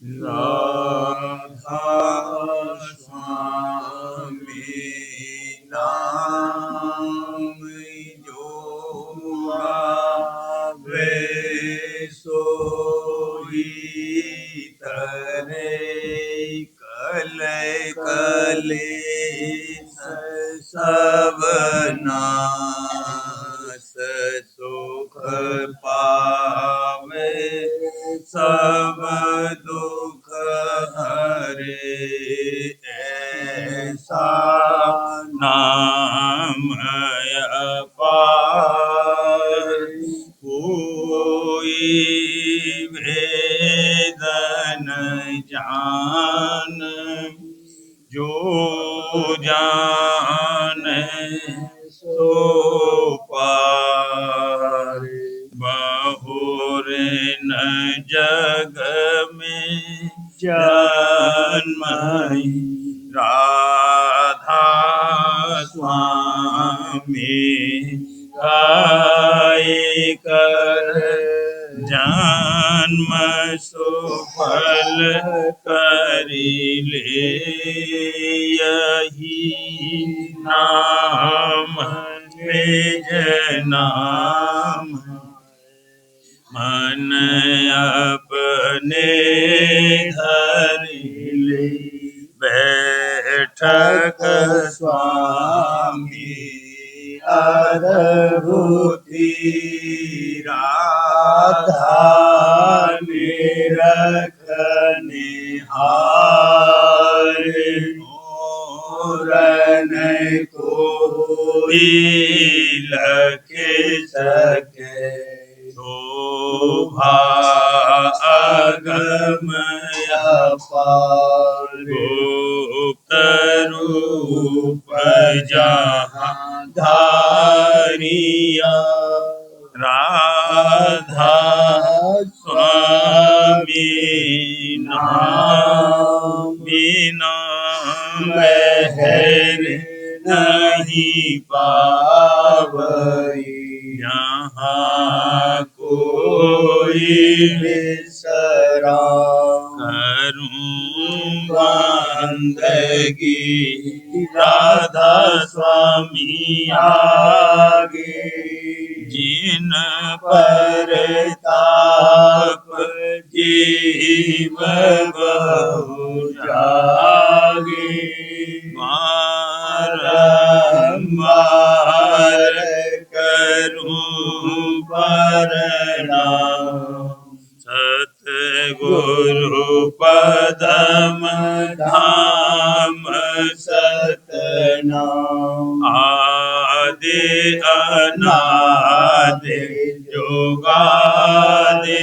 राधा स्वामी नाम जो गावे सोई तरे कले कले सब नास सुख पावे सब दुख हरे ऐसा नाम अपार कोई भेद न जान जो जाने सो पार बहुर न जग में जन्म राधा स्वामी गाय कर जन्म सुफल करिले यही नाम निज नाम मन अपने धरिले बैठक स्वामी अद्भुति राधा निरखने हार मोरन कोई लख सके शोभा अगम अपार गुप्त रूप जहाँ धारिया राधा स्वामी नाम बिना महर नहीं पावई यहाँ कोई विसरा करूं बंदगी राधा स्वामी आगे जिन पर ताप जीव बहु जागे बारंबार करूं प्रणाम सतगुरु पदम धाम सतनाम आदि अनादि जोगादि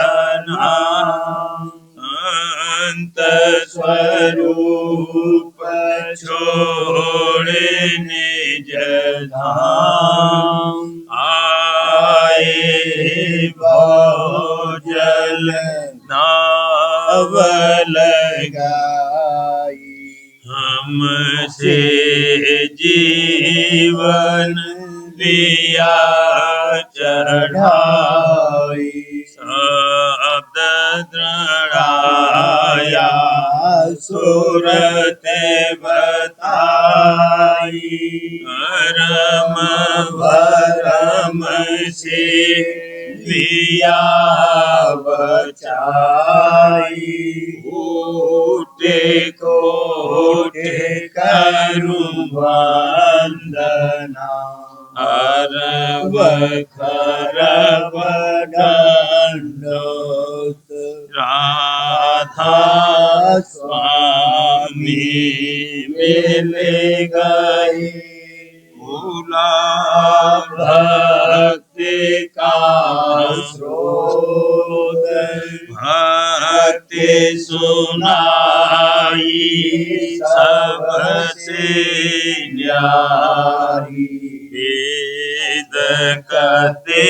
अनादि अंत स्वरूप छोड़े निज धाम आए भोजल नाव लगाई हमसे जीवन लिया चढ़ाई शब्द दृढ़ाया सुरत बताई करम भरम से लिया बचाई कोटि कोटि करूं वंदना अरब खरब दंडोत राधा स्वामी मिल गई भूला भक्ति का स्रोत भक्ति सुनाई सबसे न्यारी वेद कहते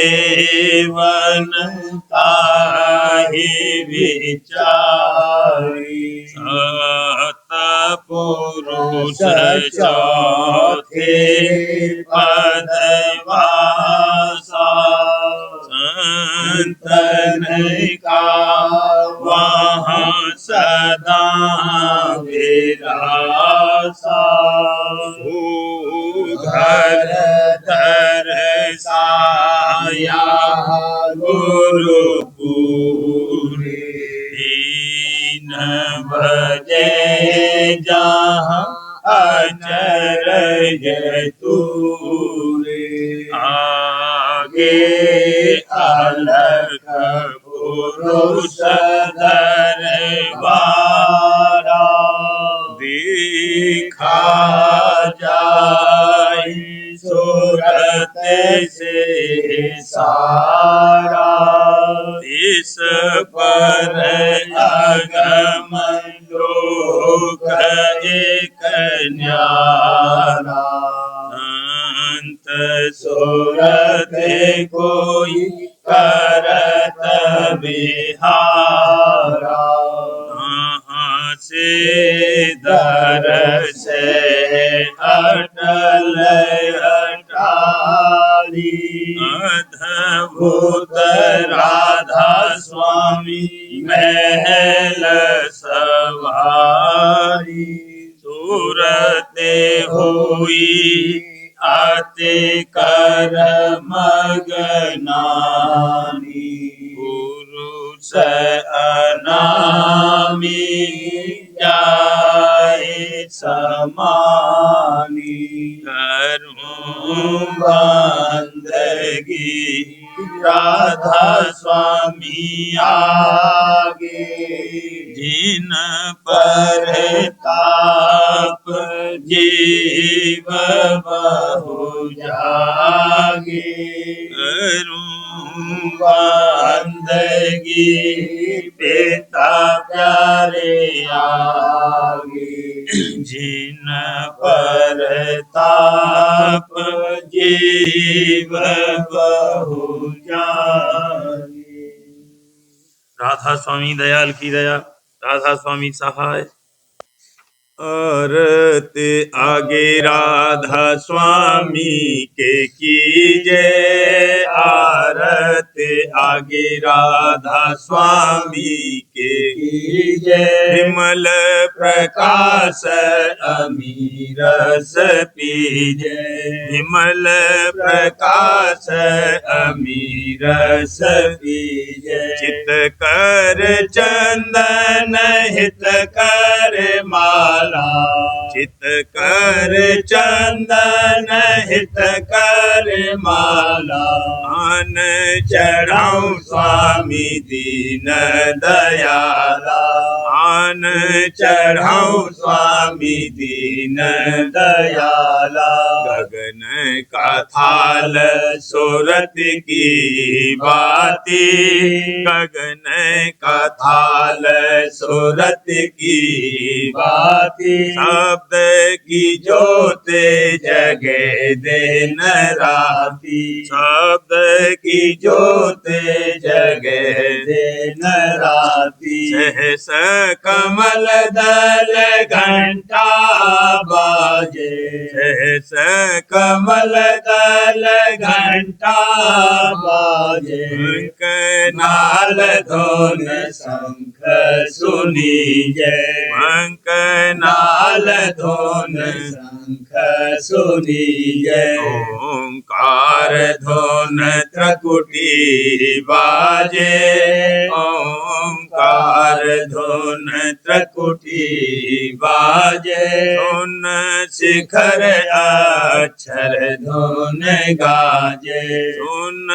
वन ताहि विचारी सतपुरुष चौथे पदवासा संतन का वहाँ सदा विरासा घर दरसाया गुरुपुरी 3 बजे जहाँ अचरज तूरे आगे अलख पुरुष दरबारा दिखा जाए सूरत से सारा इस पर अगम लोक एक न्यारा अंत सूरत कोई करत बिहारा से दर से अटल अटारी अद्भुत राधा स्वामी महल सवारी सूरते हुई अति कर मगनानी पुरुष अनामी जाए समानी करूं बंदगी राधा स्वामी आगे जिन पर ताप जीव बहु जागे करूं बंदगी पिता प्यारे आगे जिन पर ताप जीव बहु जागे। राधा स्वामी दयाल की दया, राधा स्वामी सहाय। औरते आगे राधा स्वामी के कीजे आरते आगे राधा स्वामी के कीजे विमल प्रकाश अमीरस पीजे विमल प्रकाश अमीरस पीजे चित कर चंदन हित कर माला चित कर चंदन हित कर माला आन चढ़ाऊं स्वामी दीन दयाला आन चढ़ाऊं स्वामी दीन दयाला गगन का थाल सूरत की बाती गगन का थाल सूरत की बाती शब्द की जोत जगे दिन राती शब्द की जोत जगे दिन राती सहस कमल दल घंटा बाजे सहस कमल दल घंटा बाजे नाल धोन शंख सुनीजे नाल धोन शंख सुनीजे ओंकार धोन त्रकुटी बाजे ओंकार धोन त्रकुटी बाजे धोन शिखर अक्षर धोन गाजे धोन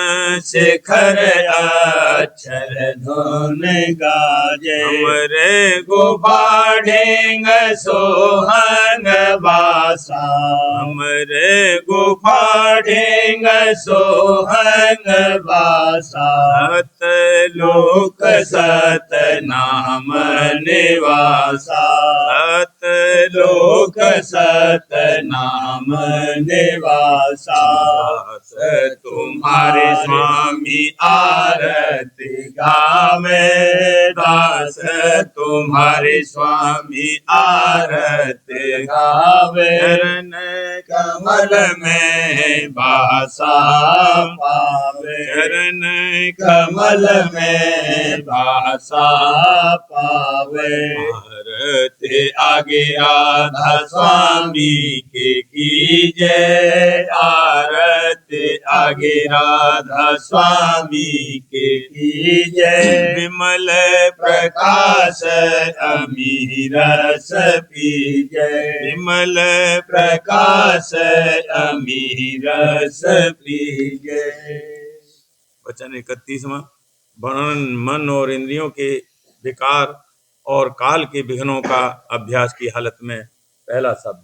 शिखर अक्षर धोन गाजे हमरे गुफाढ़ेंग सोहन बासा हमरे गुफाढ़ेंग सोहन बासा सत लोक सत नाम निवासा सत लोक सत नाम निवासा तुम्हारे स्वामी आरती गावे दास तुम्हारे स्वामी आरती गावे चरण कमल में बासा पावे चरण कमल में बासा पावे गावे। आरती आगे राधा स्वामी की कीजय, आरती आगे राधा स्वामी की कीजय। विमल प्रकाश अमीर रस पीजय, विमल प्रकाश अमीर रस पीजय। वचन 31वां। वर्णन मन और इंद्रियों के विकार और काल के विघ्नों का अभ्यास की हालत में पहला शब्द।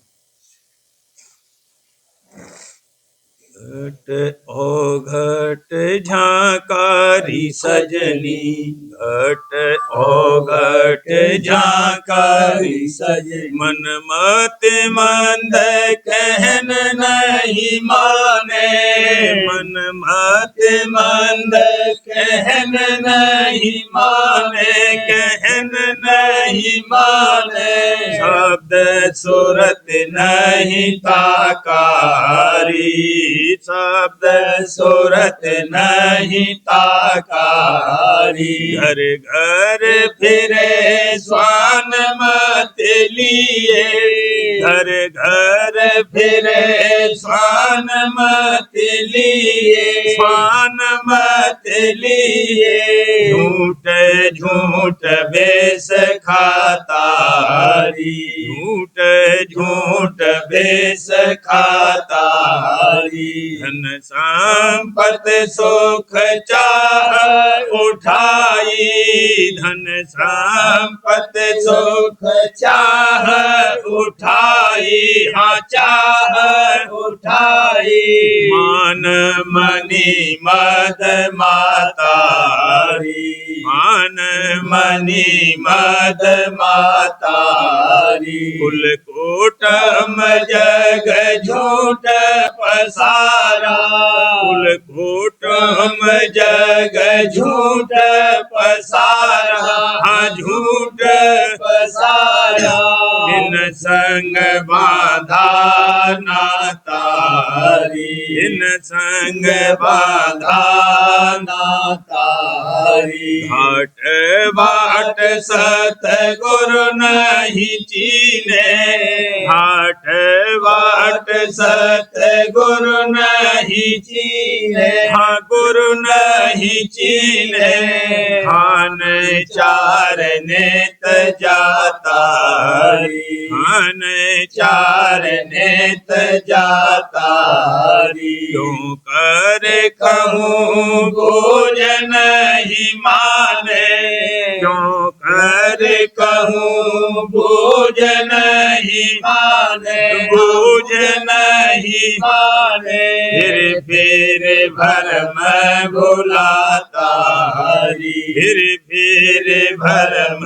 घट ओ घट झांकारी सजनी, घट ओ घट झांकारी सजनी। मन मत मंद कहन नहीं माने, मन मत मंद कहन नहीं माने, कहन नहीं माने। शब्द सूरत नहीं ताकारी, शब्द सूरत नहीं ताकारी। घर घर फिरे स्वान मत लिए, घर घर फिरे स्वान मत लिए, स्वान मत लिए। झूठ झूठ बेस खातारी, झूठ झूठ बेस खातारी। धन संपत्ति सुख चाह उठाई, धन संपत्ति सुख चाह उठाई, हाँ चाह उठाई। मान मनी मद मातारी, मान मनी मद मातारी। कुल कोटम जग झूठ पसारा, कुल कोटम जग झूठ पसारा, हाँ झूठ पसारा। बिन संग बाधा नातारी, बिन संग बाधा नातारी। घाट बाट सतगुरु नहीं चीने, घाट बाट सतगुरु नहीं चीने, हाँ गुरु नहीं चीने। खान चार नेत जातारी, खान चार नेत जातारी। क्यों कर कहूँ बोझ नहीं माने, क्यों कर कहूँ बोझ नहीं माने, बोझ नहीं माने। फिर भरम भुलातारी, फिर भरम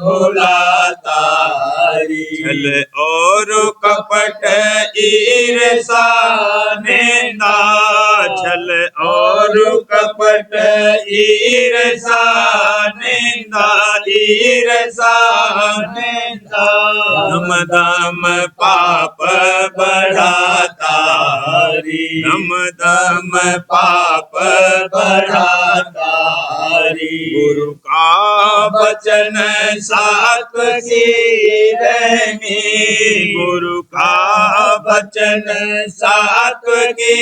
भुलातारी। छल और कपट ईर्षा निंदा, छल और कपट ईर्षा निंदा, ईर्षा निंदा। दम दम पाप बढ़ातारी, दम दम पाप बढ़ातारी। गुरु का वचन सात की रहनी, गुरु का वचन सात की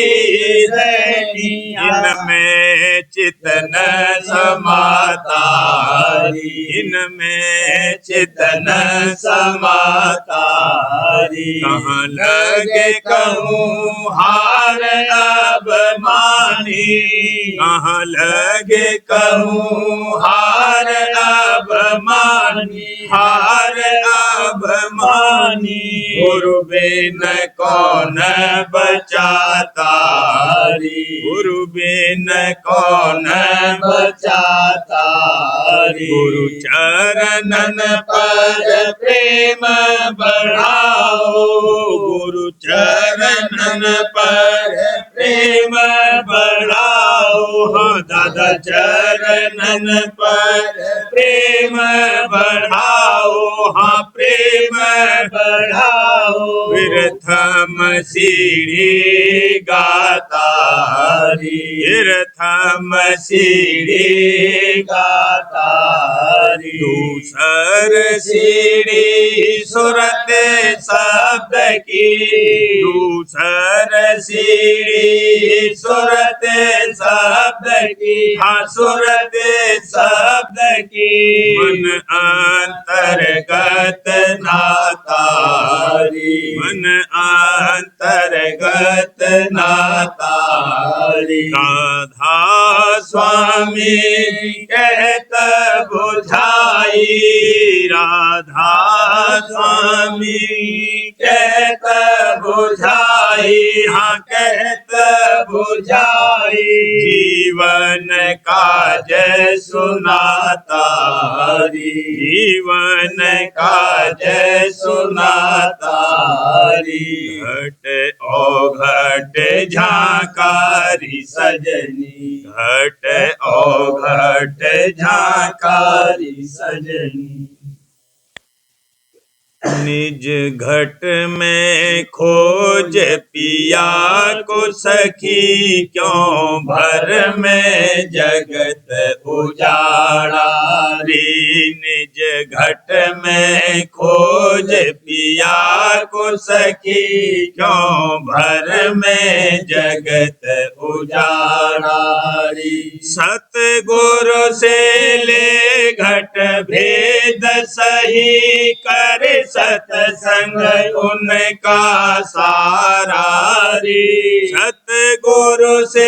रहनी। इनमें चितन समातारी, इनमें चितन समातारी। कहाँ लगे कहूँ हार अब मानी, कहाँ लगे कहूँ हार अब मानी, हार अब मानी। गुरु बिन कौन बचातारी, गुरु बिन कौन बचातारी। गुरु चरणन पर प्रेम बढ़ाओ, गुरु चरणन पर प्रेम बढ़ाओ। हाँ दादा चरणन पर प्रेम बढ़ाओ। बढ़ाओ, हाँ प्रेम बढ़ाओ, प्रथम सीढ़ी गातारी, प्रथम सीढ़ी गातारी, दूसर सीढ़ी सुरत शब्द की, दूसर सीढ़ी सुरत शब्द की, हाँ सुरत शब्द की, मन अंतर्गत नातारी, मन अंतर्गत नातारी, राधा स्वामी कहत बुझाई, राधा स्वामी कहत बुझाई, हाँ कहत बुझाई, जीवन काज सुनातारी, जीवन काज सुनातारी, घट ओ घट झांकारी सजनी, घट ओ घट झांकारी सजनी, निज घट में खोज पिया को सखी, क्यों भर में जगत उजाड़ा रे, निज घट में खोज पिया को सखी, क्यों भर में जगत उजाड़ा रे, सतगुरु से ले घट भेद सही, कर सतसंग उनका सारा रे, सतगुरु से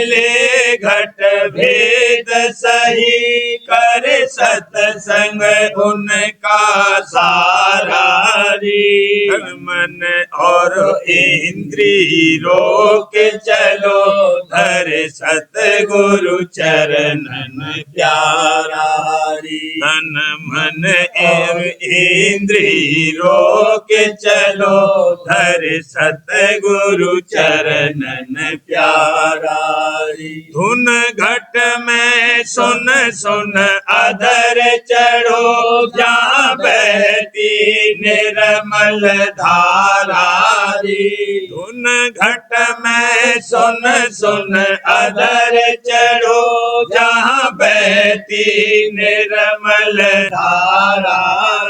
ले घट भेद सही, कर सतसंग उनका सारा रे, मन और इंद्री रोक चलो, धर सतगुरु चरणन प्यारा रे, तन मन एवं इंद्री रोक चलो, धर सतगुरु चरणन प्यारा रे, धुन घट में सुन सुन अधर चढ़ो, जहाँ बहती निर्मल धारा रे, धुन घट में सुन सुन अधर चढ़ो, जहाँ बहती निर्मल धारा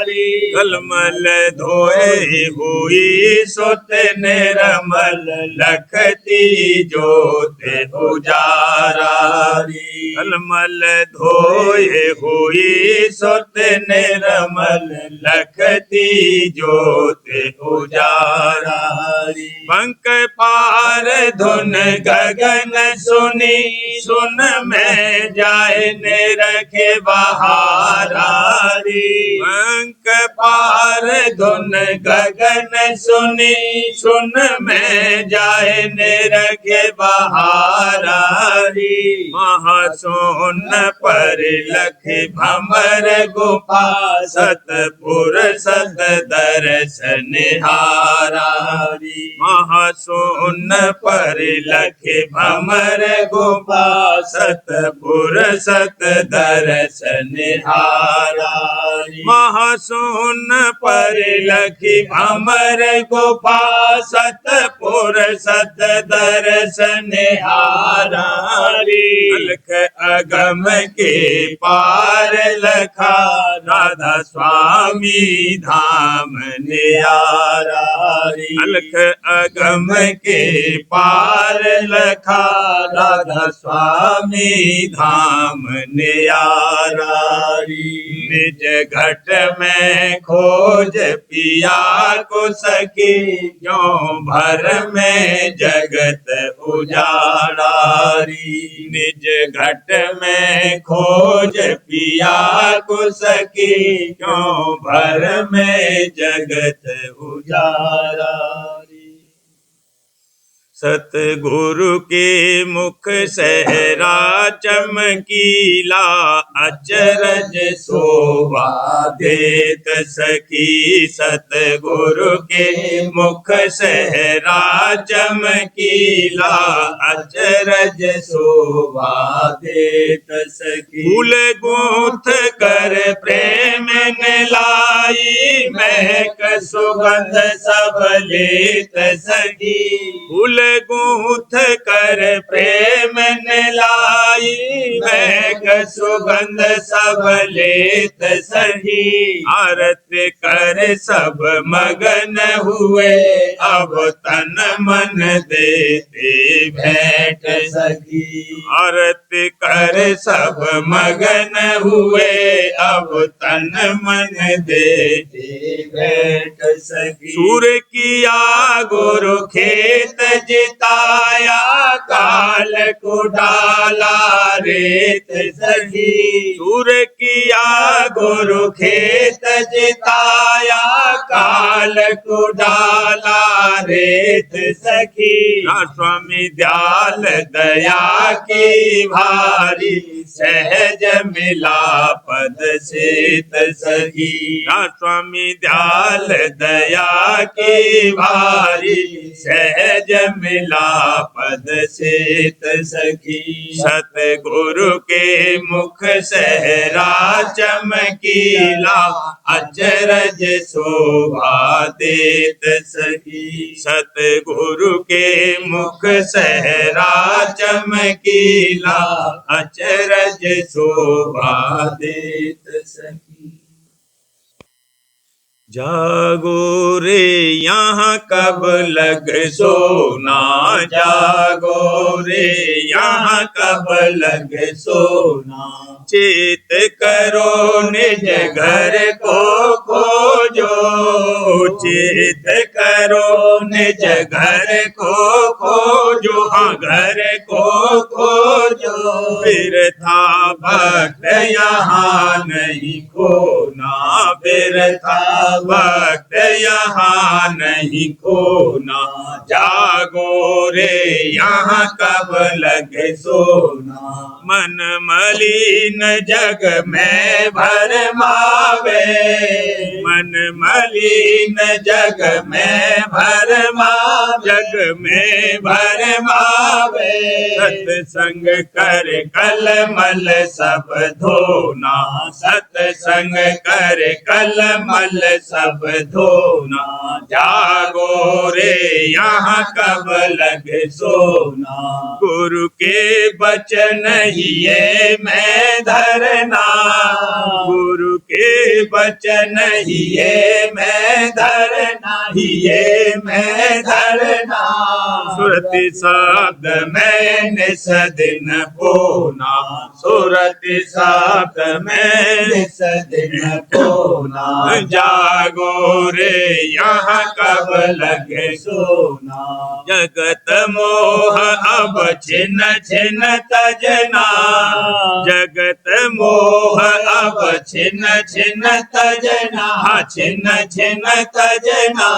रे, कलमल धोए हुई सुत निर्मल, लखती जोत उजारा रे, कलमल धोए हुई सुत निर्मल, लखती जोत उजारा रे, पंख पार धुन गगन सुनी, सुन में जाए निरखे बहारा रे, पंख पार धुन गगन सुनी, सुन में जाए निरखे बहारा रे, महासोन पर लख भमर गुफा, सतपुर सत दर्शन हारा रे, महासोन पर लख भमर गुफा, सतपुर सत दर्शन हारा रे, महासोन पर लखी भमर गुफा, सतपुर सत दर्शन हारा रे, अलख अगम के पार लखा, राधा स्वामी धाम न्यारा रे, अलख अगम के पार लखा, राधा स्वामी धाम न्यारा रे, निज घट में खोज पिया को सके, क्यों भर में जगत उजाड़ा री, निज घट में खोज पिया को सके, क्यों भर में जगत उजाड़ा री। सतगुरु के मुख सहरा चमकीला, अचरज शोभा देत सखी। सतगुरु के मुख सहरा चमकीला, अचरज शोभा देत सखी। फूल गूंथ कर प्रेम ने ला लाई, महक सुगंध सब लेत सखी। फूल गूंथ कर प्रेम ने लाई, महक सुगंध सब लेत सखी। आरती कर सब मगन हुए, अब तन मन देते भेंट सखी। आरती कर सब मगन हुए, अब तन मन देते भेंट सखी। सूर किया गुरु खेत जिताया, काल को डाला रेत सखी। सूर किया गुरु खेत जिताया, काल को डाला रेत सखी। स्वामी दयाल दया की भारी, सहज मिला पद सेत सखी। स्वामी दयाल दया की भारी, सहज मिला पद सेत सखी। सतगुरु के मुख सहरा चमकीला, अचरज शोभा देत सखी। सतगुरु के मुख सहरा चमकीला, अचरज शोभा देत सखी। जागो रे यहाँ कब लग सोना, जागो रे यहाँ कब लग सोना। चेत करो निज घर को खोजो, चेत करो निज घर को खोजो। हाँ घर को खोजो, फिर था भक्त यहाँ नहीं खोना, फिर था भक्त यहाँ नहीं खोना। जागो रे यहाँ कब लगे सोना। मन मलिन जग में भरमावे, मन मलिन जग में भरमावे, जग में भरमावे। सत्संग कर कलमल सब धोना, सत्संग कर कलमल सब धोना। जागो रे यहाँ कब लगे सोना। गुरु के बचन ही ये मैं धरना, गुरु के बचन ही ये मैं धरना, ही ये मैं धरना। सुरति शब्द मैंने सदिन पोना, सुरति शब्द मैंने सदिन पोना। जागो रे यहाँ कब लगे सोना। जगत मोह अब छिन छिन तजना, जगत मोह अब छिन छिन तजना, छिन छिन तजना।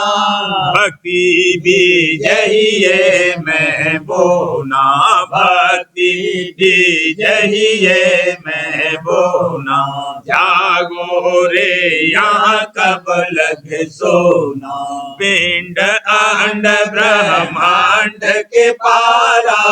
भक्ति बीज ही ये मैं बोना, भक्ति बीज ही ये मैं बोना। जागो रे यहाँ कब लगे सोना। पिंड अंड ब्रह्मांड के पारा,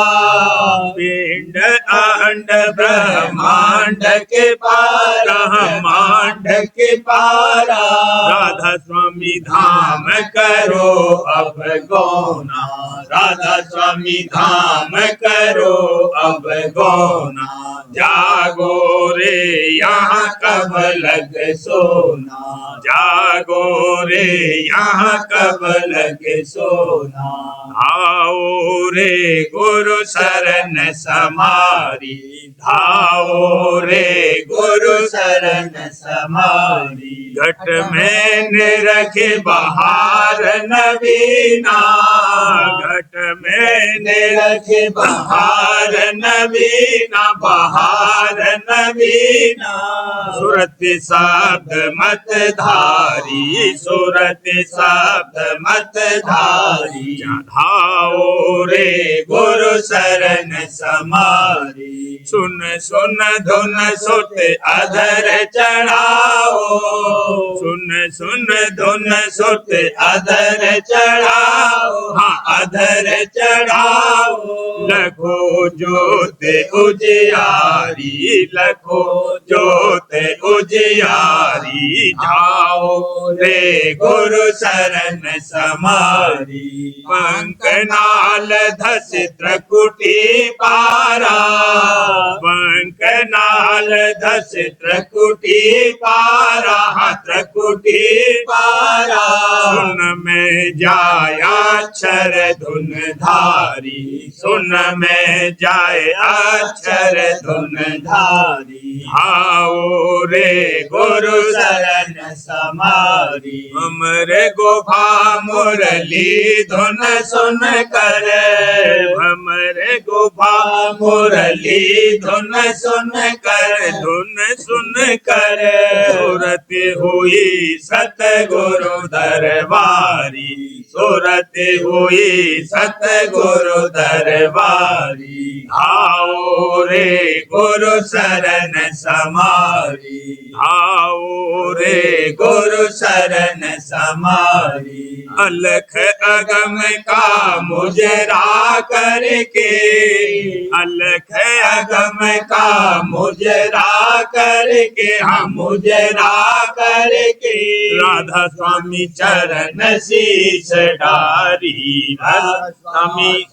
पिंड अंड ब्रह्मांड के पारा, ब्रह्मांड के पारा। राधा स्वामी धाम करो अब गौना, राधा स्वामी धाम करो अब गौना। जागो रे यहाँ कब लग सोना, जागो रे यहाँ कब लग सोना। आओ रे गुरु शरण समारी, धाओ रे गुरु शरण समारी। घट में रखे बहार नवीना, घट में रखे बहार नवीना, बहार नवीना। सुरति शब्द मत धारी, सुरति शब्द मत धारी। धाओ रे गुरु शरण समारी। सुन सुन धुन सुत अधर चढ़ाओ, सुन धुन सुत अधर चढ़ाओ, हाँ अधर चढ़ाओ। लखो जोत उजियारी, लखो जोत उजियारी, जाओ रे गुरु शरण समारी। पंकनाल धस त्रिकुटी पारा, पंकनाल धस त्रिकुटी पारा, त्रिकुटी पारा। सुन में जाय अक्षर धुन धारी, सुन में जाय अक्षर धुन धारी। आओ रे गुरु शरण समारी। हमरे गोफा मुरली धुन सुन कर, हमरे गोफा मुरली धुन सुन कर, धुन सुन कर। सूरत हुई सतगुरु दरबारी, सूरत हुई सतगुरु दरबारी। आओ रे गुरु शरण समारी, आओ रे गुरु शरण समारी। अलख अगम का मुजरा करके, अलख अगम का मुजरा करके, हम मुजरा करके। राधा स्वामी चरण शीश डारी, राधा स्वामी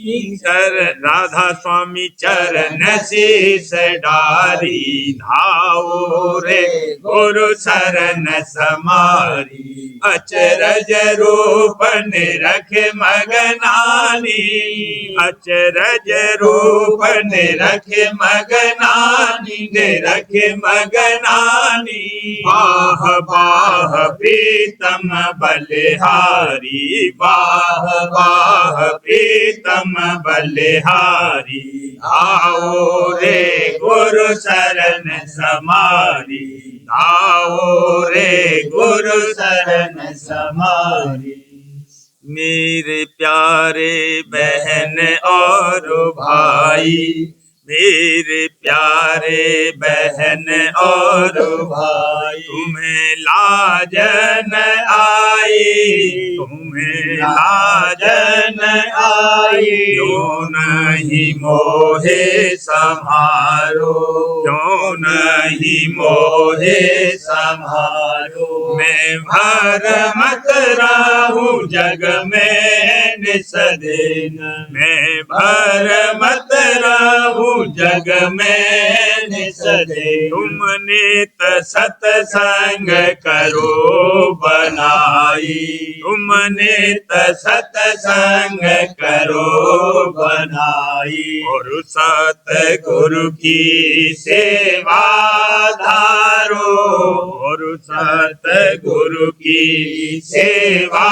राधा स्वामी चरण शीश डारी। धाओ रे गुरु शरण समारी। अचरज रूप निरख मगनानी, अचरज रूप निरख मगनानी, निरख मगनानी। बाह बाह प्रीतम बलिहारी, बाह बाह प्रीतम बलिहारी। आओ रे गुरु शरण समारी, आओ रे गुरु शरण समारी। मेरे प्यारे बहन और भाई, मेरे प्यारे बहन और भाई। तुम्हें लाज न आई, तुम्हें लाज न आई। क्यों नहीं मोहे संभारो, क्यों नहीं मोहे संभारो। मैं भर मत रहूं जग में निसदिन, मैं भर मत रहूं जग में निसदिन। तुम नित सत्संग करो बनाई, तुम नित सत्संग करो बनाई। और सतगुरु की सेवा धारो, और सतगुरु की सेवा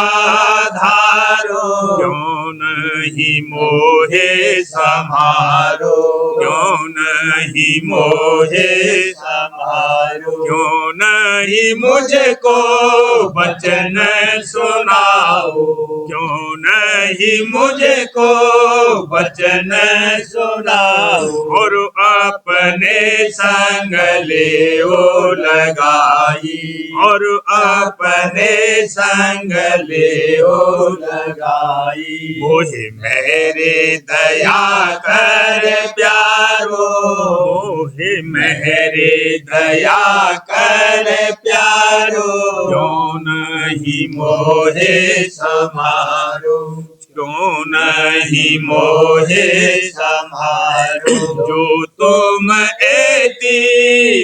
धारो। क्यों नहीं मोहे संभारो, क्यों नहीं मोहे संभारो। क्यों नहीं मुझको वचन सुनाओ, क्यों नहीं मुझको वचन सुनाओ। और अपने संग ले ओ लगाई, और अपने संग ले ओ लगाई। मोहे मेरे दया कर प्यारो, मोहे मेरे दया कर प्यारो। क्यों नहीं मोहे समारो, क्यों नहीं मोहे संभारो। जो तुम एती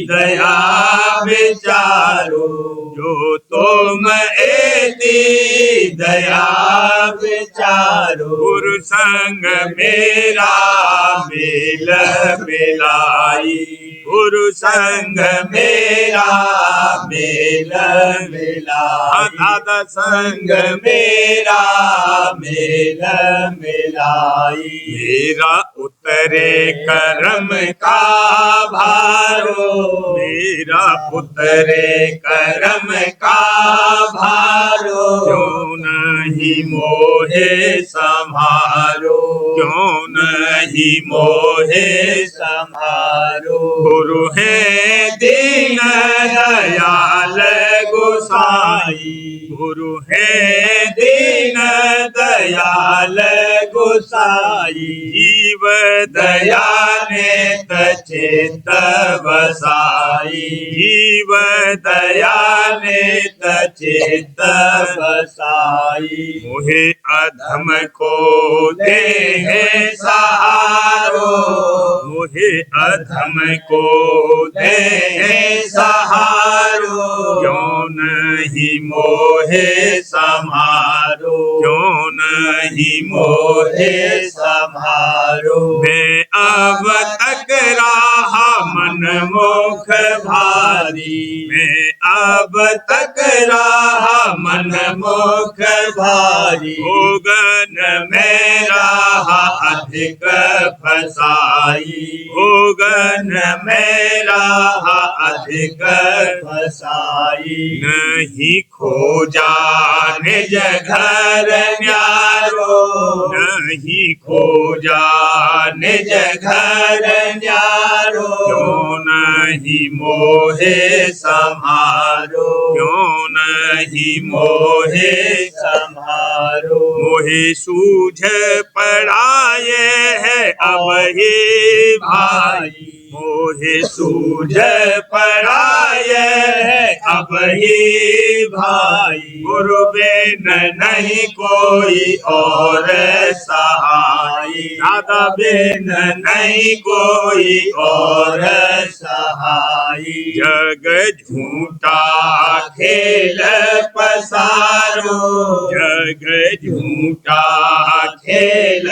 दया विचारो, जो तुम एती दया विचारो। गुरु संग मेरा मेल मिलाई, गुरु संग मेरा मेल मिलाई। दादा संग मेरा मेल मिलाई। मेरा उतरे करम का भारो, मेरा उतरे करम का भारो। क्यों नहीं मोहे संभारो, क्यों नहीं मोहे संभारो। गुरु है दीन दयाल गुरु है दीन दयाल गोसाई, जीव दया नेत चित्त बसाई, जीव दया नेत चित्त बसाई। मोहे अधम को दे सहारो, मोहे अधम को दे सहारो, क्यों नहीं मोहे समारो, क्यों नहीं मोहे समारो। मैं अब तक रहा मन मुख भारी, मैं अब तक रहा मन मुख भारी, भोगन में रहा अधिक फसाई, भोगन में रहा अधिक फसाई। नहीं खोजा निज घर न्यारो, नहीं खोजा निज घर न्यारो, क्यों नहीं मोहे समारो, क्यों नहीं मोहे समारो। मोहे सूझ पड़ाए है अब हे भाई, मोहे सूझ पड़ाए है अब हे भाई, गुरु बिन नहीं कोई और सहाय, दादा बिन नहीं कोई और सहाय। जग झूठा खेल पसारो, जग झूठा खेल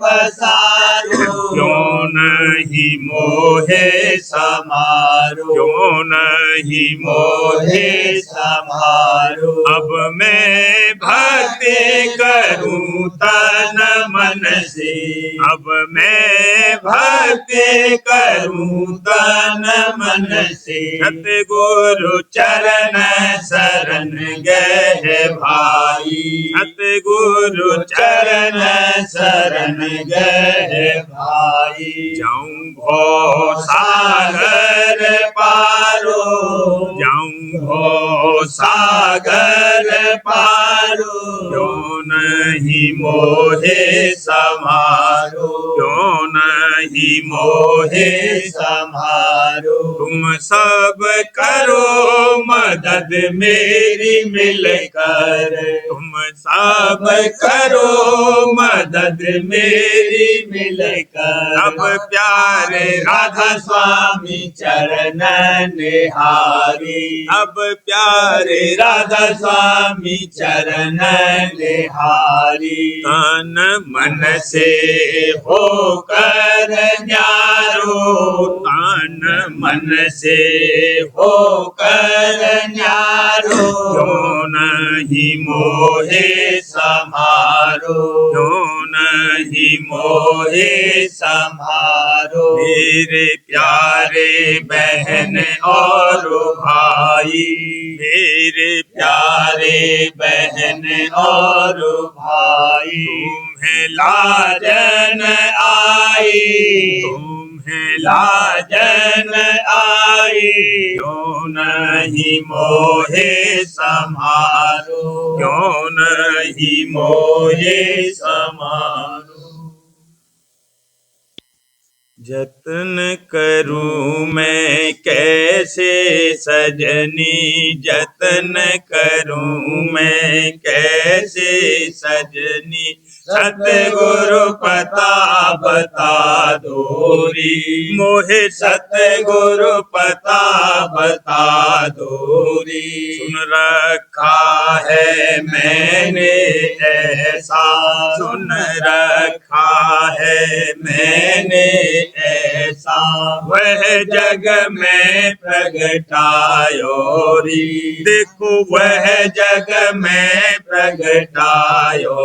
पसारो, क्यों नहीं मोहे समारो, क्यों नहीं मोहे समारो। अब मैं भक्ति करूं तन मन से, अब मैं भक्ति करूं तन मन से, सतगुरु चरण शरण गए भाई, सतगुरु चरण शरण गए भाई। जाऊं भव सागर पारो, जाऊं भव सागर पारो, क्यों नहीं मोहे समारो, क्यों नहीं मोहे समारो। तुम सब करो मदद मेरी मिलकर, तुम सब करो मदद मेरी मिलकर। अब प्यारे राधा स्वामी चरण निहारी, अब प्यारे राधा स्वामी चरण निहारी। तन मन से होकर न्यारो, तन मन से होकर न्यारो, क्यों नहीं मोहे समारो, क्यों नहीं मोहे समारो। मेरे प्यारे बहन और भाई, मेरे प्यारे बहन और भाई, तुम्हें लाजन आई, तुम्हें लाजन आई, क्यों नहीं मोहे समारो, क्यों नहीं मोहे समारो। जतन करूं मैं कैसे सजनी, जतन करूं मैं कैसे सजनी, सतगुरु पता बता दोरी, मोहे सतगुरु पता बता दोरी। सुन रखा है मैंने ऐसा, सुन रखा है मैंने ऐसा, वह जग में प्रगटायो री, देखो वह जग में प्रगटायो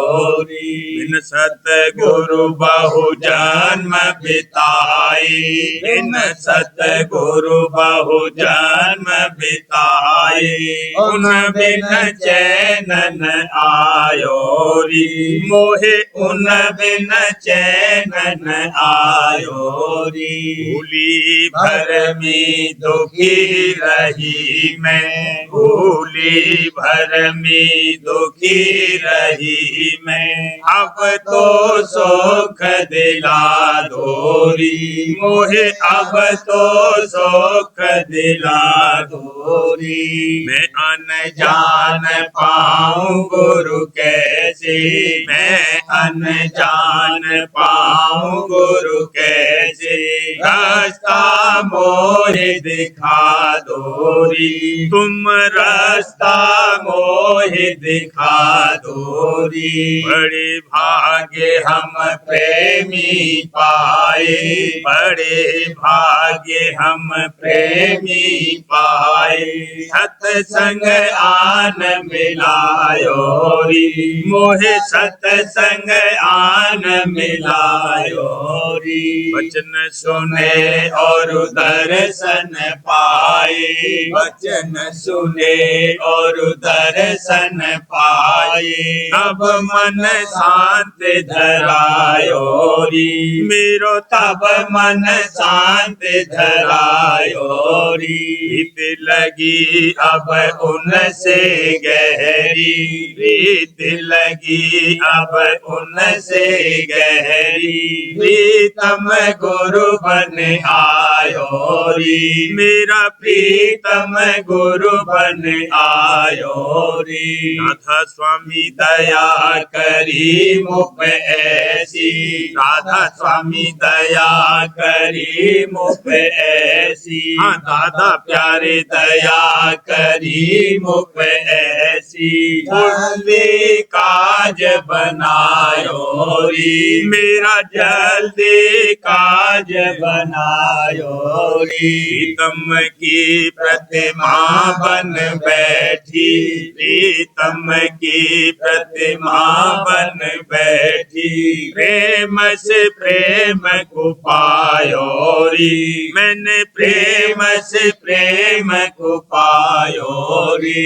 री। बिन सतगुरु बहु जन्म बिताए, बिन सतगुरु बहु जन्म बिताए, उन बिन चैन न आयो री, मोहे उन बिन चैन न आयो री। भूली भर में दुखी रही मैं, भूली भर में दुखी रही मैं, अब तो सुख दिला दोरी, मोहे अब तो सुख दिला दोरी। मैं अनजान पाऊं गुरु कैसे, मैं अनजान पाऊं गुरु कैसे, रास्ता मोहे दिखा दोरी, तुम रास्ता मोहे दिखा दोरी। बड़े भाग्य हम प्रेमी पाए, बड़े भाग्य हम प्रेमी पाए, सत्संग आन मिलायो री, मोहे सत्संग आन मिलायो री। वचन सुने और दर्शन पाए, वचन सुने और दर्शन पाए, अब मन शांत धरायो री, मेरो तब मन शांत धरायो री। प्रीत लगी अब उनसे गहरी, प्रीत लगी अब उनसे गहरी, प्रीतम गुरु बन आयो री, मेरा प्रीतम गुरु बन आयो री। राधा स्वामी दया करी मुझ ऐसी, राधा स्वामी दया करी मुझ ऐसी, हाँ दादा प्यारे दया करी मुझ ऐसी। जल्दी काज बनायो री, मेरा जल्दी काज बनायो री। प्रीतम की प्रतिमा बन बैठी, प्रीतम की प्रतिमा बन बैठी, प्रेम से प्रेम को पायो री, मैंने प्रेम से प्रेम को पायो री।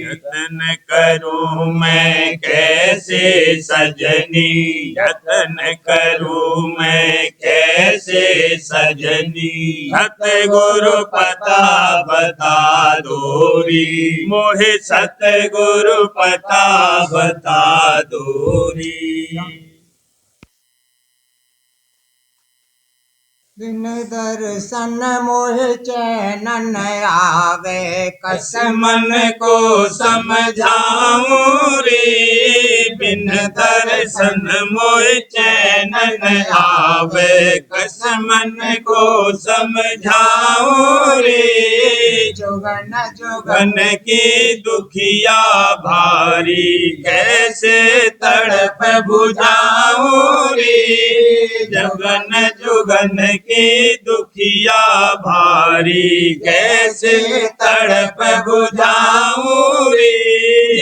यत्न करूं मैं कैसे सजनी, यत्न करूं मैं कैसे सजनी, सतगुरु पता बता दोरी, मोहे सतगुरु पता बता दोरी। बिन दर्शन मोहे चैन न आवे, कस मन को समझाऊं रे। बिन दर्शन मोहे चैन न आवे, कस मन को समझाऊं रे। जोगन जोगन की दुखिया भारी, कैसे तड़प बुझाऊं रे। जोगन जोगन की दुखिया भारी, कैसे तड़प बुझाऊं रे।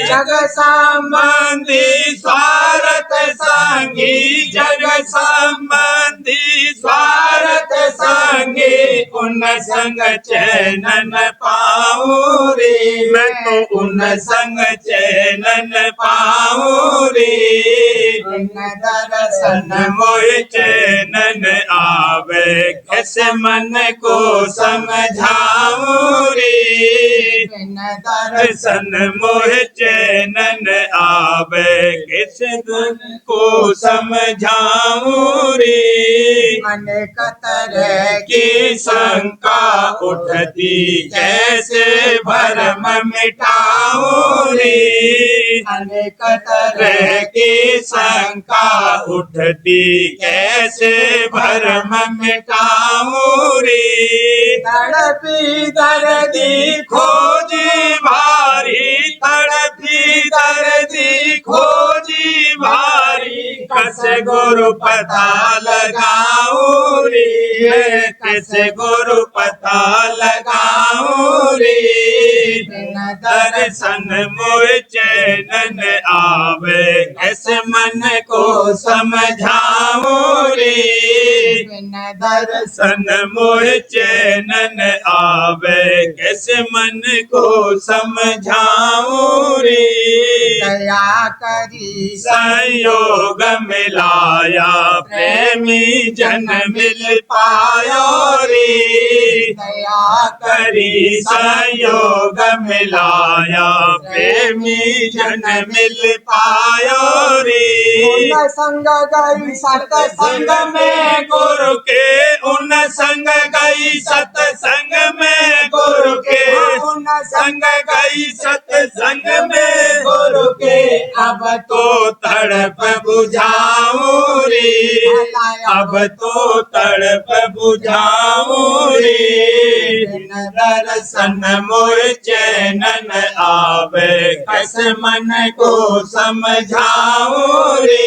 जग संबंधी स्वार्थ संगी, जग संबंधी स्वार्थ संगी, उन संग चैन न पाऊं रे। मैं तो उन संग चैन न पाऊं रे। बिन दर्शन मोहे चैन न आवे, कैसे मन को समझाऊं रे। बिन दर्शन मोहे चैन न आवे, कैसे मन को समझाऊं रे। अनेक तरह की शंका उठती, कैसे भरम मिटाऊं रे। अनेक तरह की शंका उठती, कैसे भरम मिटाऊं रे। तड़पी दर्दी खोजी भारी, तड़पी दर्दी खोजी भारी, कस गुरु पता लगाऊं रे। कस गुरु पता लगाऊं रे। बिन दर्शन मोहि चैनन आवे, कैसे मन को समझाऊं रे। बिन दर्शन दर्शन मोहि चैनन आवे, कैसे मन को समझाऊं रे। दया करी संयोग मिलाया, प्रेमी जन मिल पायो रे। दया करी संयोग मिलाया, प्रेमी जन मिल पायो रे। उन संग गई सतसंग में गुरु के, उन संग गई सतसंग में गुरु के, उन संग गई सतसंग में गुरु के। अब तो तड़प बुझाऊं रे, अब तो तड़प बुझाऊं रे। बिन दर्शन मोहि चैनन आवे, कैसे मन को समझाऊं रे।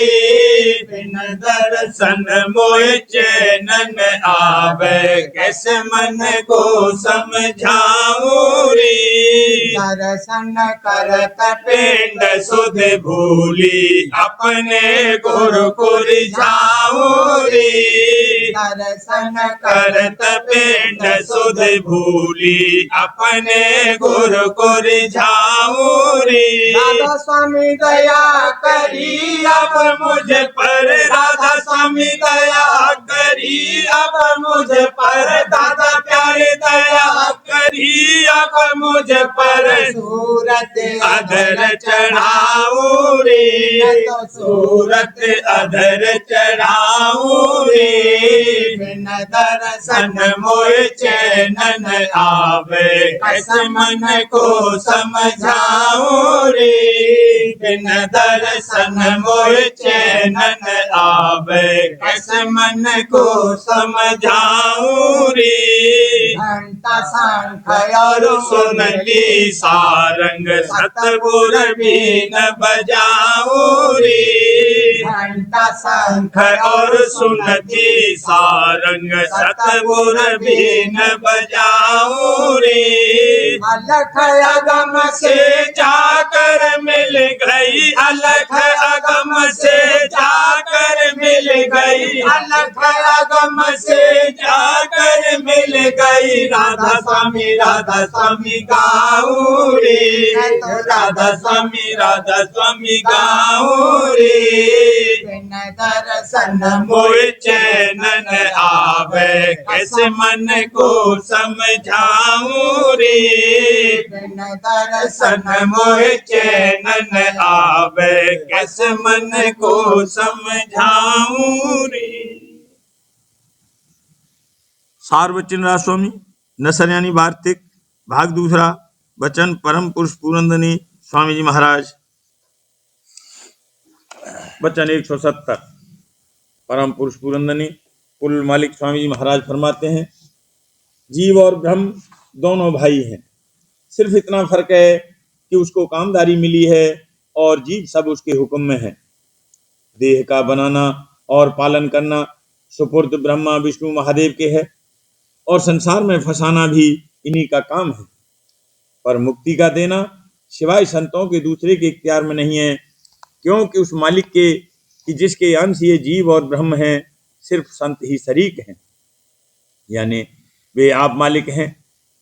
बिन दर्शन मोहि चैनन आवे, कैसे मन को समझाऊं रे। दर्शन करत पिंड सुध भूली, अपने गुरु को रिझाऊं रे। दर्शन करत पिंड सुध भूली, अपने गुरु को रिझाऊं रे। राधा स्वामी दया करी अब मुझ पर, राधा स्वामी दया करी अब मुझ पर, दादा प्यारे दया करी अब मुझ पर। सूरत अधर चढ़ाऊं रे, सूरत अधर चढ़ाऊं रे। बिन दर्शन सन मोहि चैनन आवे, कैसे मन को समझाऊं रे। बिन दर्शन मोहि चैनन आवे, कैसे मन को समझाऊं रे। घंटा शंख और सुनली सारंग, सतगुर बीन बजाऊं रे। घंटा शंख और सुनती सारंग, सतगुर बीन बजाऊं रे। अलख अगम से जाकर मिल गई, अलख अगम से जाकर मिल गई, अलख अगम से जाकर मिल गई। राधा स्वामी गाऊं रे, राधा स्वामी गाऊं रे। बिन दर्शन मोहि चैनन आवे, कैसे मन को समझाऊं रे। बिन दर्शन सन मोहि चैनन आवे, कैसे मन को समझाऊं रे। सार्वजन रास्वामी नसरयानी वार्तिक भाग दूसरा। वचन परम पुरुष पूरंदनी स्वामी जी महाराज। वचन 170। परम पुरुष पूरंदनी कुल मालिक स्वामी जी महाराज फरमाते हैं, जीव और ब्रह्म दोनों भाई हैं। सिर्फ इतना फर्क है कि उसको कामदारी मिली है और जीव सब उसके हुक्म में है। देह का बनाना और पालन करना सुपुर्द ब्रह्मा विष्णु महादेव के है और संसार में फंसाना भी इन्हीं का काम है। पर मुक्ति का देना सिवाय संतों के दूसरे के इख्तियार में नहीं है, क्योंकि उस मालिक के कि जिसके अंश ये जीव और ब्रह्म हैं, सिर्फ संत ही शरीक हैं, यानी वे आप मालिक हैं,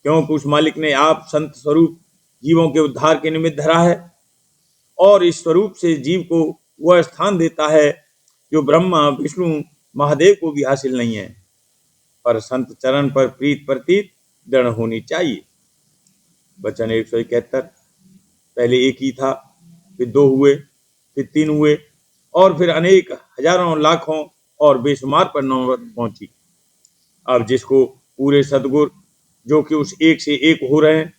क्योंकि उस मालिक ने आप संत स्वरूप जीवों के उद्धार के निमित्त धरा है और इस स्वरूप से जीव को वह स्थान देता है जो ब्रह्मा विष्णु महादेव को भी हासिल नहीं है। पर संत चरण पर प्रीत प्रतीत दृढ़ होनी चाहिए। वचन 171। पहले एक ही था, फिर 2 हुए, फिर 3 हुए और फिर अनेक हजारों लाखों और बेशुमार पर नौबत पहुंची। अब जिसको पूरे सदगुर जो कि उस एक से एक हो रहे हैं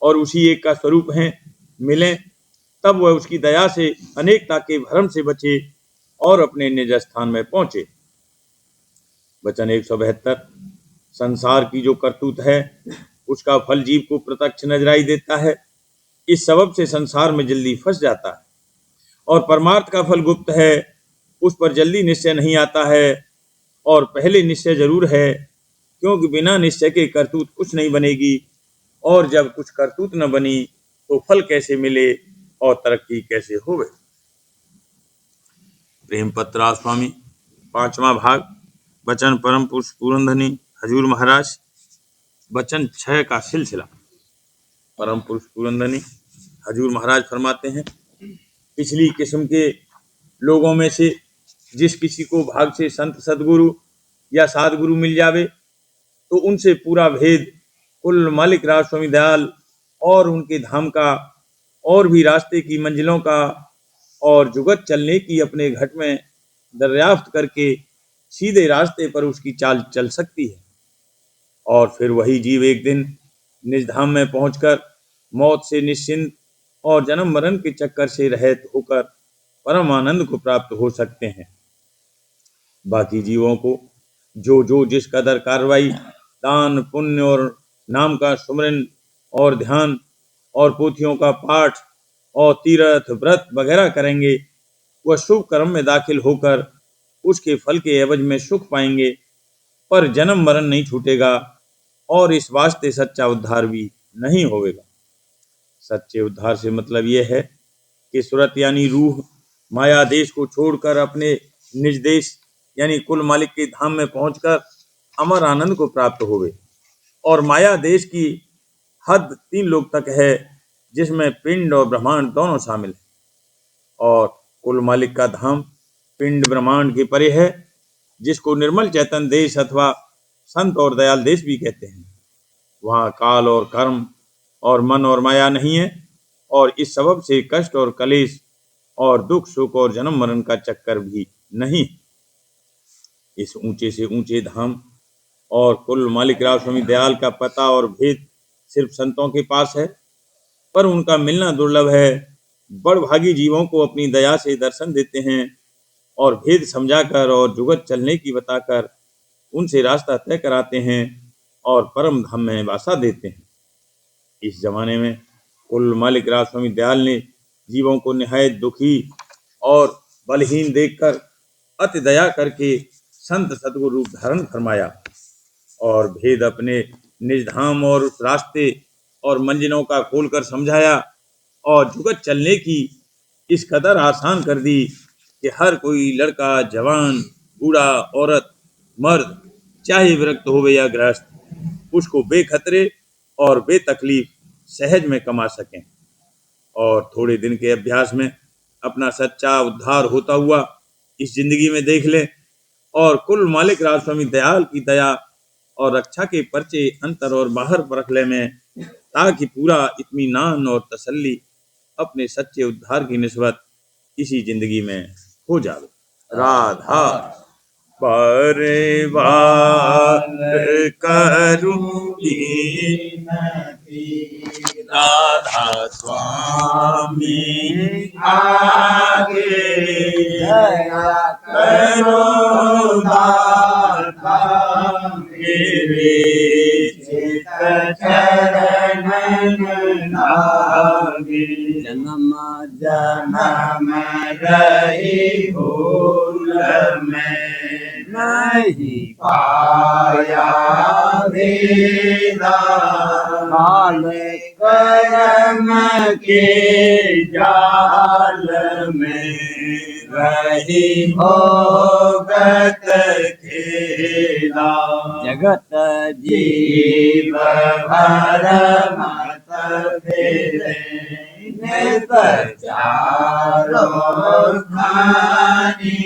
और उसी एक का स्वरूप हैं मिलें, तब वह उसकी दया से अनेकता के भ्रम से बचे और अपने निज स्थान में पहुंचे। वचन 172। संसार की जो करतूत है उसका फल जीव को प्रत्यक्ष नजराई देता है। इस सबब से संसार में जल्दी फंस जाता है और परमार्थ का फल गुप्त है, उस पर जल्दी निश्चय नहीं आता है और पहले निश्चय जरूर है, क्योंकि बिना निश्चय के करतूत कुछ नहीं बनेगी और जब कुछ करतूत न बनी तो फल कैसे मिले और तरक्की कैसे होवे। प्रेम पत्रा स्वामी 5वां भाग। वचन परम पुरुष पूरनधनी हजूर महाराज। वचन 6 का सिलसिला। परम पुरुष पूरनधनी हजूर महाराज फरमाते हैं, पिछली किस्म के लोगों में से जिस किसी को भाग से संत सदगुरु या साधगुरु मिल जावे तो उनसे पूरा भेद कुल मालिक राज स्वामी दयाल और उनके धाम का और भी रास्ते की मंजिलों का और जुगत चलने की अपने घट में दरियाफ्त करके सीधे रास्ते पर उसकी चाल चल सकती है। और फिर वही जीव एक दिन निज धाम में पहुंचकर मौत से निश्चिंत और जन्म मरण के चक्कर से रहित होकर परम आनंद को प्राप्त हो सकते हैं। बाकी जीवों को जो जिस कदर कार्रवाई दान पुण्य और नाम का सुमरन और ध्यान और पोथियों का पाठ और तीर्थ व्रत वगैरह करेंगे, वह शुभ कर्म में दाखिल होकर उसके फल के एवज में सुख पाएंगे, पर जन्म मरण नहीं छूटेगा और इस वास्ते सच्चा उद्धार भी नहीं होवेगा। सच्चे उद्धार से मतलब यह है कि सुरत यानी रूह माया देश को छोड़कर अपने निज देश यानी कुल मालिक के धाम में पहुंचकर अमर आनंद को प्राप्त होवे। और माया देश की हद 3 लोक तक है, जिसमें पिंड और ब्रह्मांड दोनों शामिल हैं। और कुल मालिक का धाम पिंड ब्रह्मांड के परे है, जिसको निर्मल चैतन देश अथवा संत और दयाल देश भी कहते हैं। वहाँ काल और कर्म और मन और माया नहीं है, और इस सबब से कष्ट और कलेश और दुख सुख और जन्म मरण का चक्कर भी नहीं। इस ऊंचे से ऊंचे धाम और कुल मालिक राव स्वामी दयाल का पता और भेद सिर्फ संतों के पास है, पर उनका मिलना दुर्लभ है। बड़भागी जीवों को अपनी दया से दर्शन देते हैं और भेद समझाकर और जुगत चलने की बताकर उनसे रास्ता तय कराते हैं और परम धाम में वासा देते हैं। इस जमाने में कुल मालिक राव स्वामी दयाल ने जीवों को निहायत दुखी और बलहीन देखकर अति दया करके संत सद्गुरु रूप धारण फरमाया और भेद अपने निज धाम और उस रास्ते और मंजिलों का खोलकर समझाया और जुगत चलने की इस कदर आसान कर दी कि हर कोई लड़का जवान बूढ़ा औरत मर्द चाहे विरक्त होवे या गृहस्थ उसको बेखतरे और बेतकलीफ सहज में कमा सकें और थोड़े दिन के अभ्यास में अपना सच्चा उद्धार होता हुआ इस जिंदगी में देख लें और कुल मालिक राज स्वामी दयाल की दया और रक्षा के पर्चे अंतर और बाहर परख ले में, ताकि पूरा इत्मीनान और तसल्ली अपने सच्चे उद्धार की निस्बत इसी जिंदगी में हो जावे। राधा परिवार करूँगी राधा स्वामी आगे दया करो दाता मेरे चित चरणन लागे। जन्म जन्म रही भूल में नहीं पाया भेदा काल कर्म के जाल में रही भोगत खेला। जगत जीव भर मत फेरे नित चारों खानी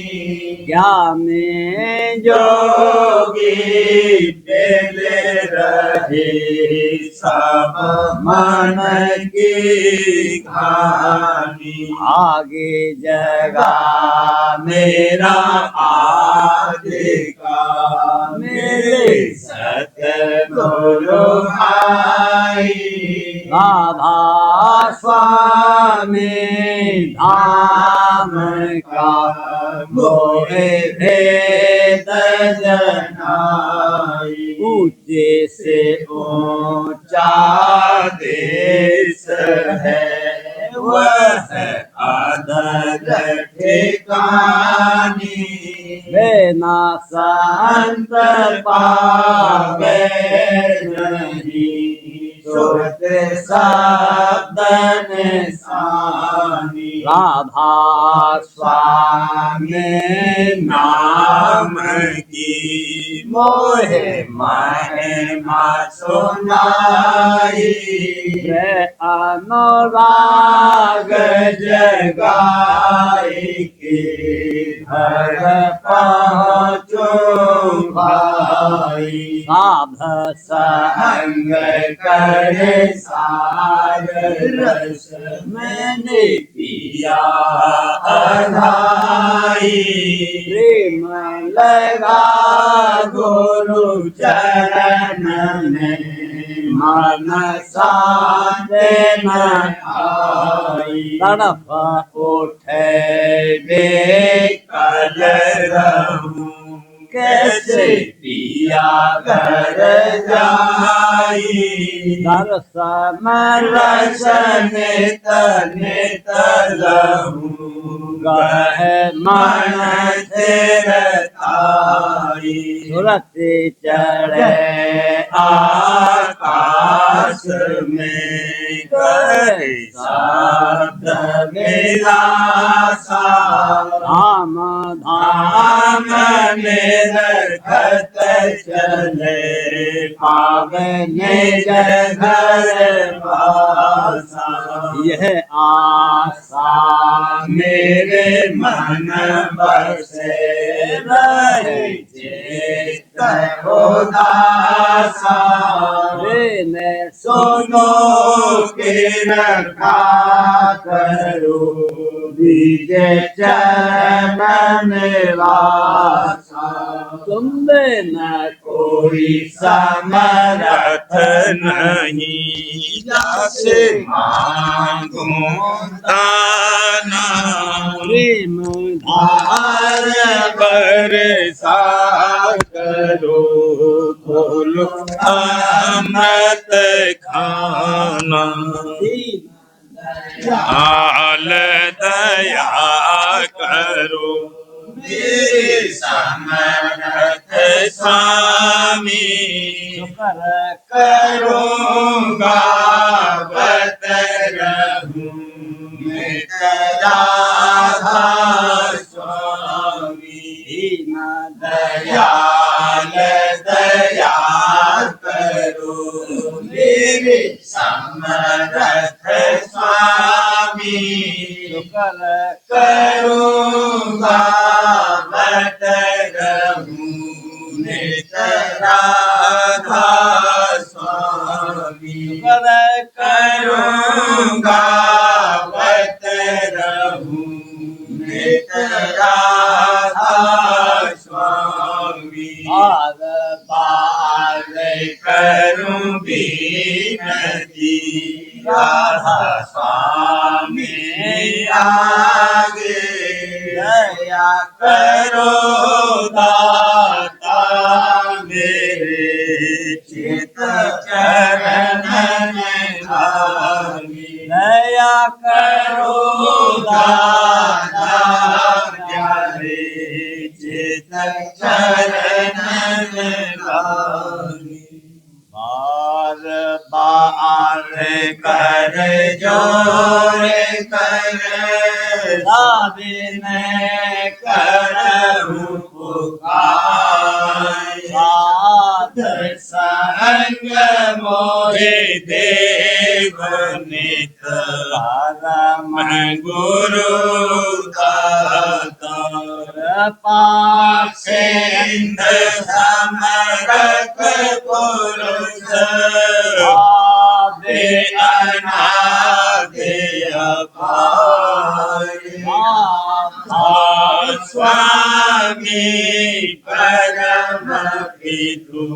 क्या में जोगी पेले रहे सब मन की कहानी। आगे जगा मेरा आगे का मेरे सतगुरु भाई राधा स्वामी धाम का मोहे भेद जनाई। ऊंचे से ऊंचा देश है वह आदर ठिकानी। बिना संत पावे नहीं सुरत शब्द सानी राधा स्वामी नाम की मोहे महिमा सुनाई रे अनुराग जगाई के घर पहुँचो भाई साध संग करे सार रस मैंने पिया अधाई प्रेम लगा गुरु चरण में मन साधन आई तड़प उठे बेकल रहूं कैसे पिया कर जाई दर्शन रसन नित लहूं गह मन थिरताई सुरति चढ़े आकाश में करे साध विलासा धाम धाम निरखत चले पावन घर वासा यह आशा मेरे मन बसे रहे चेत उदासा ने सुनो के रखा करो बीज चरण वासा तुम न कोई समरथ नहीं जैसे मांगो दाना प्रेम धार बरसा करो बोलो अमृत खाना आल दया करो मेरे समर्थ स्वामी शुकर करूँगा बत रहूं मैं राधा स्वामी दीन दयाल दया करो मेरे समर्थ स्वामी शुकर करूँगा बत रहूं नित राधा स्वामी शुकर करूँगा बत रहूं नित राधा स्वामी बार बार करूं विनती राधा स्वामी आगे दया करो दाता मेरे चित चरण में आगे दया करो दाता प्यारे चित चरण में आगे बार बार कर जोर कर दाबिन करहूं पुकार साध संग मोहे देव नित परम गुरु दाता पासेंद समरथ पुरुष आदि अनादि अपार स्वामी परम पितु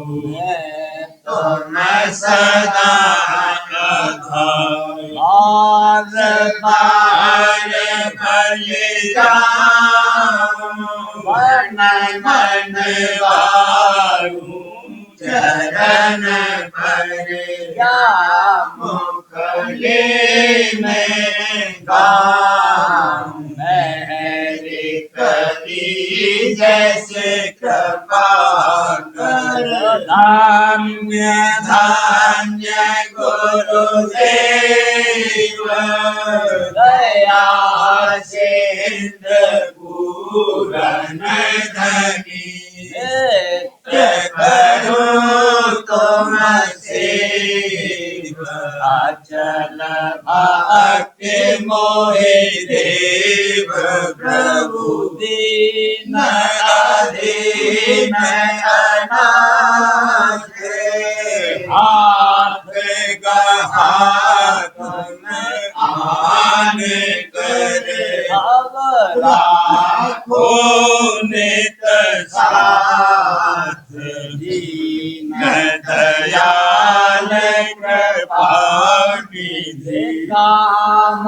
तुम सदा आधार बार बलि मन मन वारू चरण पर मुखले में गाऊं मेरे करी जैसे कृपा कर धान्य धान्य गुरुदेव दया सिंध पूरन धनी करो तुम सेव अचल भक्ति मोहि देव प्रभु दीन अधीन अनाथ हाथ गहा तुम आन करे राखो नित साथ दीन दयाल कृपा निधि काम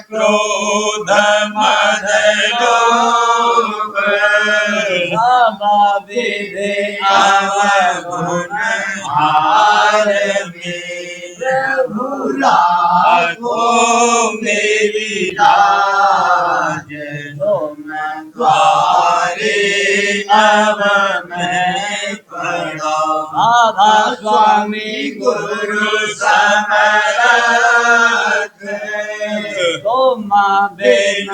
क्रोध मद लोभ सब विधि अवगुण हार में प्रभु राखो मेरी लाज तुम द्वारे अब मैं पड़ा राधा स्वामी गुरु समरथ तुम बिन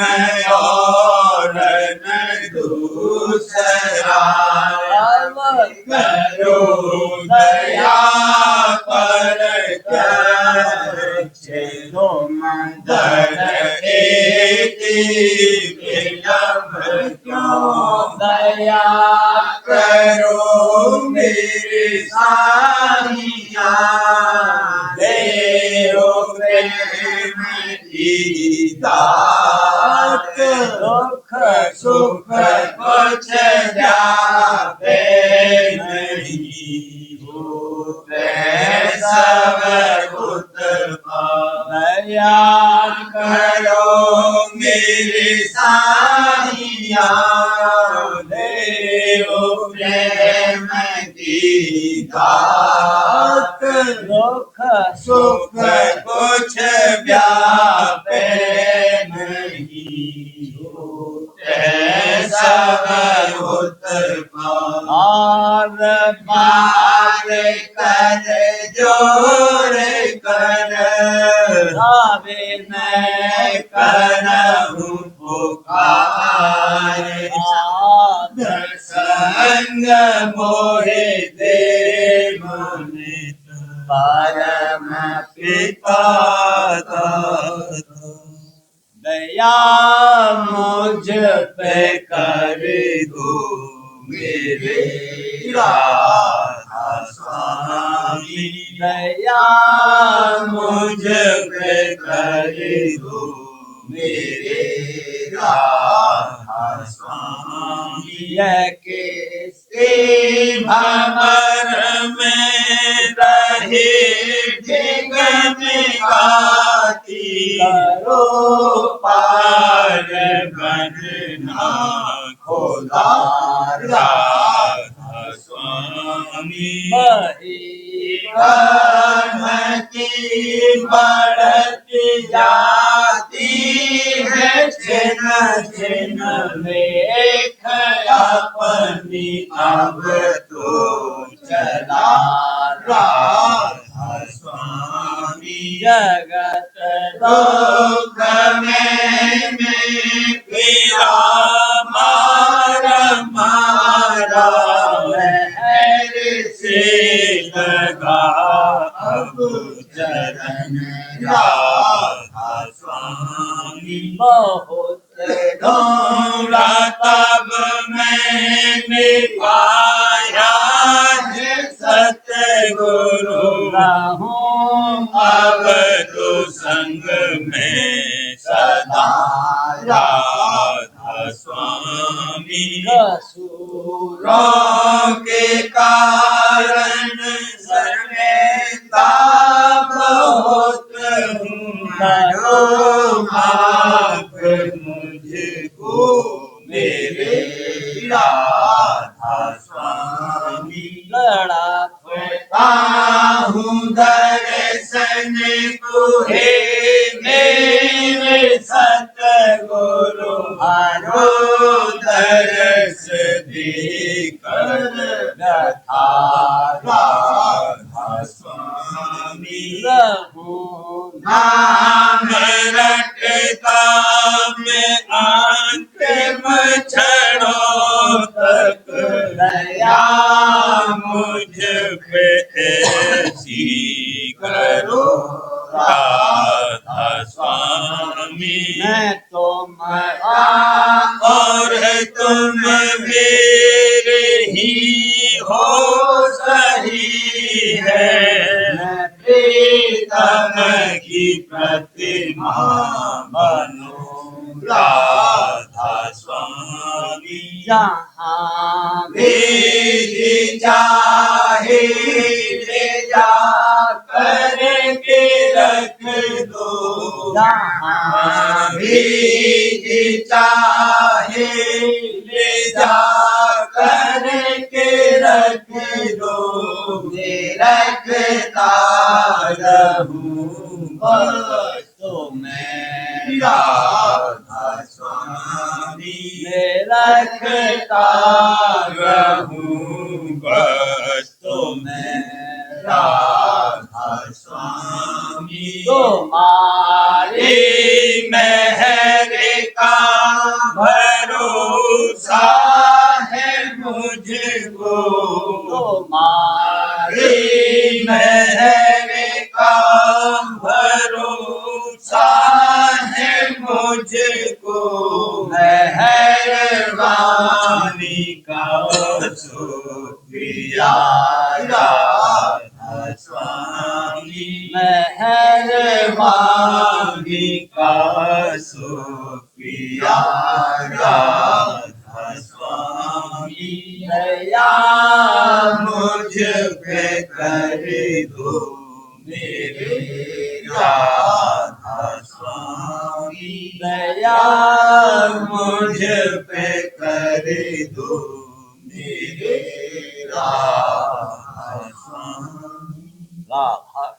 और न दूसरा करो दया पर तुम दर एक विलंब क्यों दया करो मेरे साहिया देहो प्रेम की दात दुख सुख कुछ जाते नहीं होते सब दया करो मेरे साहिया देहो प्रेम की दात दुख सुख कुछ व्यापे नहीं होते सब और बार कर जोर कर मैं करहूँ पुकार संग मोहे दे मुनित परम पिता दया मुझ पे कर दो मेरे राधा स्वामी दया मुझ पे कर दो मेरे राधा स्वामी के भंवर में रहे गाती करो पार बनना खोदा राधा स्वामी की बढ़ती जाती है छिन छिन लेख अपनी अब तो चला राधा स्वामी जगत दुख में पीड़ा मारा मारा महर से लगा अब चरण राधा स्वामी बहुत ढूंढा तब मैंने पाया है सतगुरु रहूं अब तो संग में सदा राधा स्वामी कसूरों के कारण सर्वेता बहुत हूँ करो माफ मुझको मेरे राधा स्वामी लड़ा खोता हूँ दर्शन को हे मेरे सतगुरु हरो दर्श दे स्वामी मैं तुम्हारा और तुम मेरे ही हो सही है मैं प्रीतम की प्रतिमा बनो राधा स्वामी जहाँ भी चाहे ले जा करके रख दो जहाँ भी चाहे ले जा करके रख दो मैं रखता रहूं बस तो मैं राधा स्वामी मैं रखता रहूं बस तो मैं राधा स्वामी तुम्हारे मेहर का भरोसा है मुझको तुम्हारे मेहर का भरोसा है मुझको मेहरबानी का शुक्रिया राधा स्वामी मेहरबानी का शुक्रिया राधा स्वामी दया मुझ पे कर दो मेरे राधा स्वामी दया मुझ पे कर दो मेरे राधा स्वामी राधा